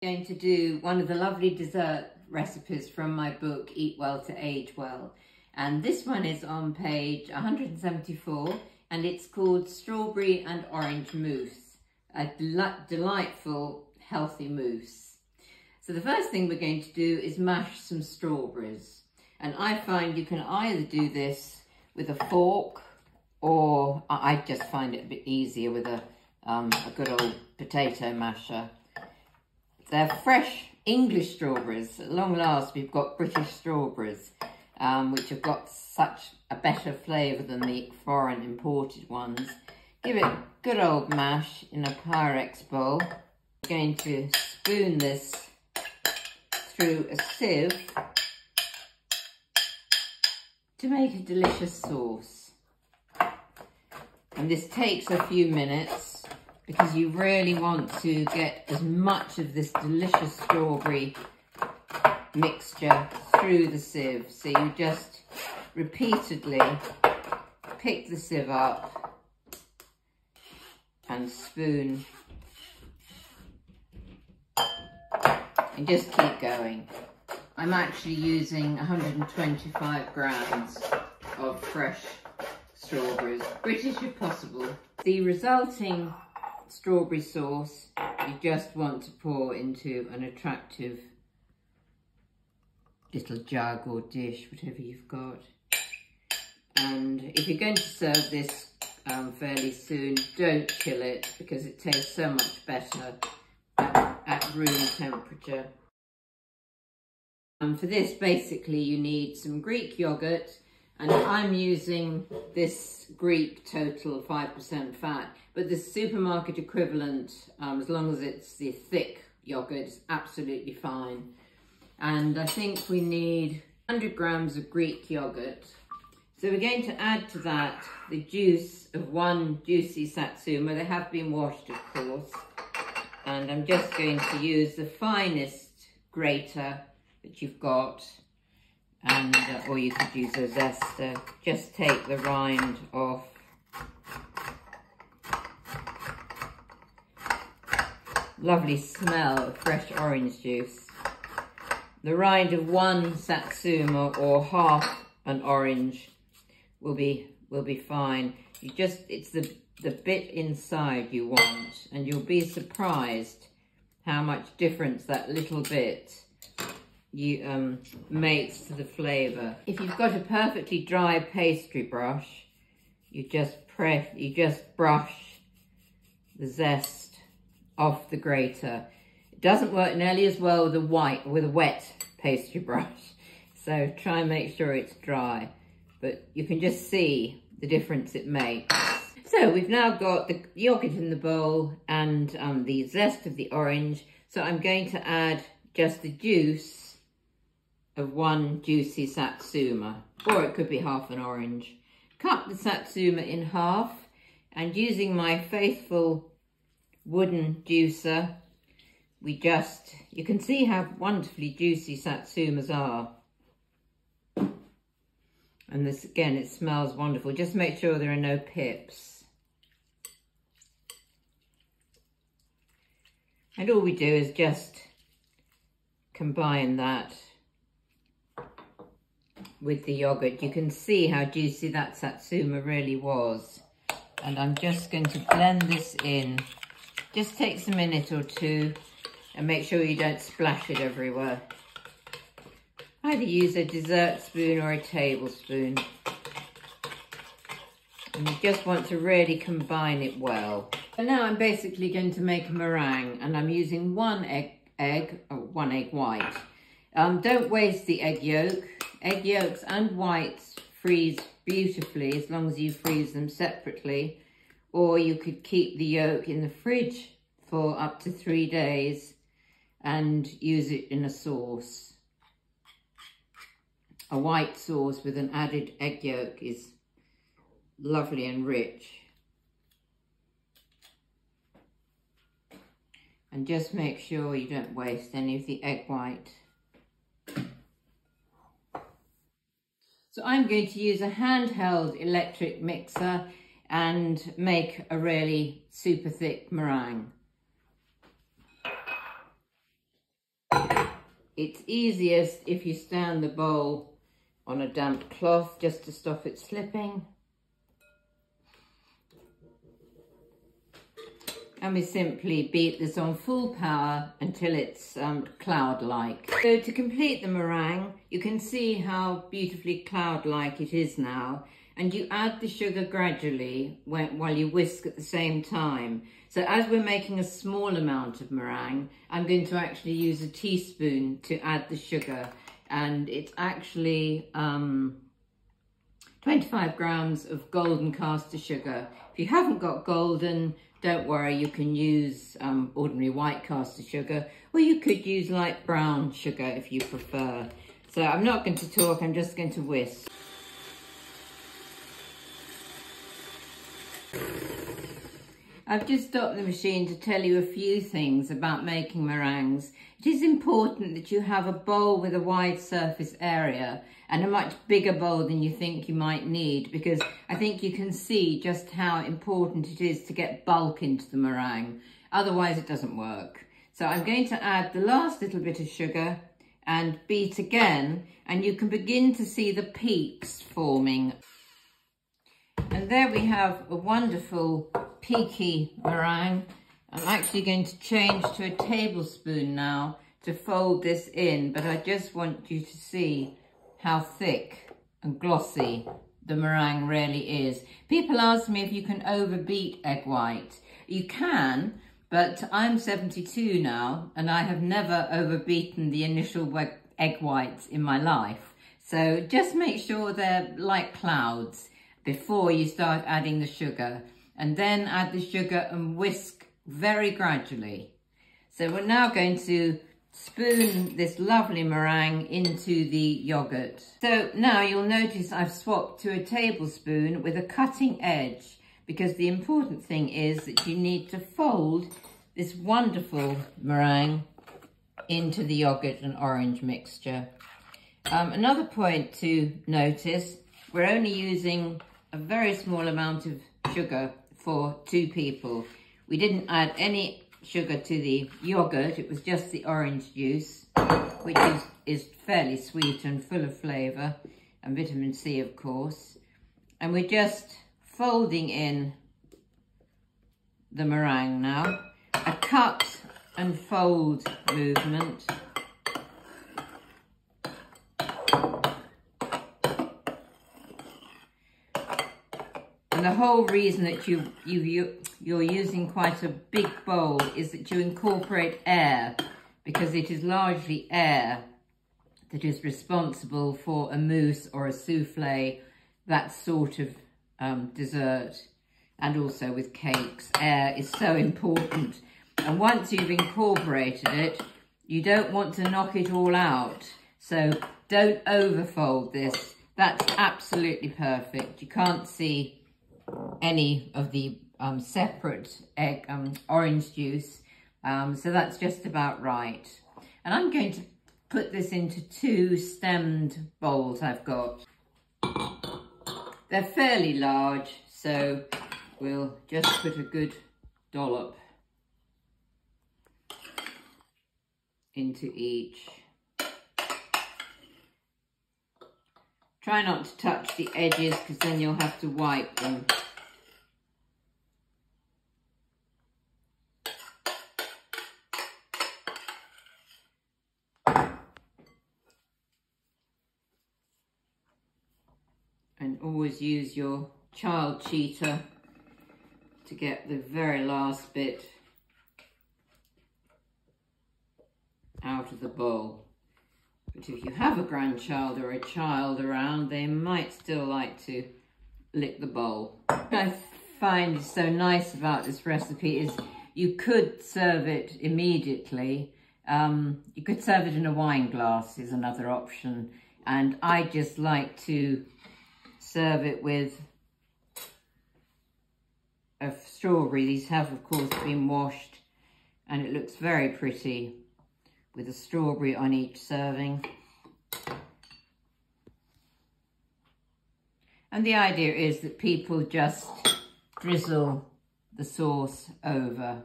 I'm going to do one of the lovely dessert recipes from my book Eat Well to Age Well, and this one is on page 174 and it's called Strawberry and Orange Mousse, a delightful healthy mousse. So the first thing we're going to do is mash some strawberries, and I find you can either do this with a fork, or I just find it a bit easier with a good old potato masher. They're fresh English strawberries. At long last, we've got British strawberries, which have got such a better flavour than the foreign imported ones. Give it a good old mash in a Pyrex bowl. We're going to spoon this through a sieve to make a delicious sauce. And this takes a few minutes, because you really want to get as much of this delicious strawberry mixture through the sieve. So you just repeatedly pick the sieve up and spoon and just keep going. I'm actually using 125 grams of fresh strawberries, British if possible. The resulting strawberry sauce you just want to pour into an attractive little jug or dish, whatever you've got. And if you're going to serve this fairly soon, don't chill it, because it tastes so much better at room temperature. For this, basically you need some Greek yogurt, and I'm using this Greek Total 5% fat, but the supermarket equivalent, as long as it's the thick yogurt, is absolutely fine. And I think we need 100 grams of Greek yogurt. So we're going to add to that the juice of one juicy satsuma. They have been washed, of course. And I'm just going to use the finest grater that you've got. And or you could use a zester. Just take the rind off. Lovely smell of fresh orange juice. The rind of one satsuma or half an orange will be fine. It's the bit inside you want, and you'll be surprised how much difference that little bit makes to the flavour. If you've got a perfectly dry pastry brush, you just brush the zest off the grater. It doesn't work nearly as well with a wet pastry brush, so try and make sure it's dry, but you can just see the difference it makes. So we've now got the yogurt in the bowl and the zest of the orange, so I'm going to add just the juice of one juicy satsuma, or it could be half an orange. Cut the satsuma in half, and using my faithful wooden juicer, you can see how wonderfully juicy satsumas are. And this, again, it smells wonderful. Just make sure there are no pips. And all we do is just combine that with the yogurt. You can see how juicy that satsuma really was. And I'm just going to blend this in. Just takes a minute or two, and make sure you don't splash it everywhere. Either use a dessert spoon or a tablespoon. And you just want to really combine it well. And now I'm basically going to make a meringue, and I'm using one egg white. Don't waste the egg yolk. Egg yolks and whites freeze beautifully as long as you freeze them separately. Or you could keep the yolk in the fridge for up to 3 days and use it in a sauce. A white sauce with an added egg yolk is lovely and rich. And just make sure you don't waste any of the egg white. So I'm going to use a handheld electric mixer and make a really super thick meringue. It's easiest if you stand the bowl on a damp cloth just to stop it slipping. And we simply beat this on full power until it's cloud-like. So to complete the meringue, you can see how beautifully cloud-like it is now. And you add the sugar gradually while you whisk at the same time. So as we're making a small amount of meringue, I'm going to actually use a teaspoon to add the sugar. And it's actually 25 grams of golden caster sugar. If you haven't got golden, don't worry, you can use ordinary white caster sugar, or you could use light brown sugar if you prefer. So I'm not going to talk, I'm just going to whisk. I've just stopped the machine to tell you a few things about making meringues. It is important that you have a bowl with a wide surface area and a much bigger bowl than you think you might need, because I think you can see just how important it is to get bulk into the meringue. Otherwise it doesn't work. So I'm going to add the last little bit of sugar and beat again, and you can begin to see the peaks forming. And there we have a wonderful peaky meringue. I'm actually going to change to a tablespoon now to fold this in, but I just want you to see how thick and glossy the meringue really is. People ask me if you can overbeat egg white. You can, but I'm 72 now and I have never overbeaten the initial egg whites in my life. So just make sure they're like clouds before you start adding the sugar, and then add the sugar and whisk very gradually. So we're now going to spoon this lovely meringue into the yogurt. So now you'll notice I've swapped to a tablespoon with a cutting edge, because the important thing is that you need to fold this wonderful meringue into the yogurt and orange mixture. Another point to notice, we're only using a very small amount of sugar for 2 people. We didn't add any sugar to the yogurt, it was just the orange juice, which is fairly sweet and full of flavour, and vitamin C of course. And we're just folding in the meringue now, a cut and fold movement. And the whole reason that you're using quite a big bowl is that you incorporate air, because it is largely air that is responsible for a mousse or a souffle, that sort of dessert, and also with cakes. Air is so important. And once you've incorporated it, you don't want to knock it all out. So don't overfold this. That's absolutely perfect. You can't see any of the separate orange juice, so that's just about right. And I'm going to put this into 2 stemmed bowls I've got. They're fairly large, so we'll just put a good dollop into each. Try not to touch the edges, because then you'll have to wipe them. And always use your child cheater to get the very last bit out of the bowl. But if you have a grandchild or a child around, they might still like to lick the bowl. What I find is so nice about this recipe is you could serve it immediately. You could serve it in a wine glass is another option. And I just like to serve it with a strawberry. These have, of course, been washed, and it looks very pretty with a strawberry on each serving. And the idea is that people just drizzle the sauce over.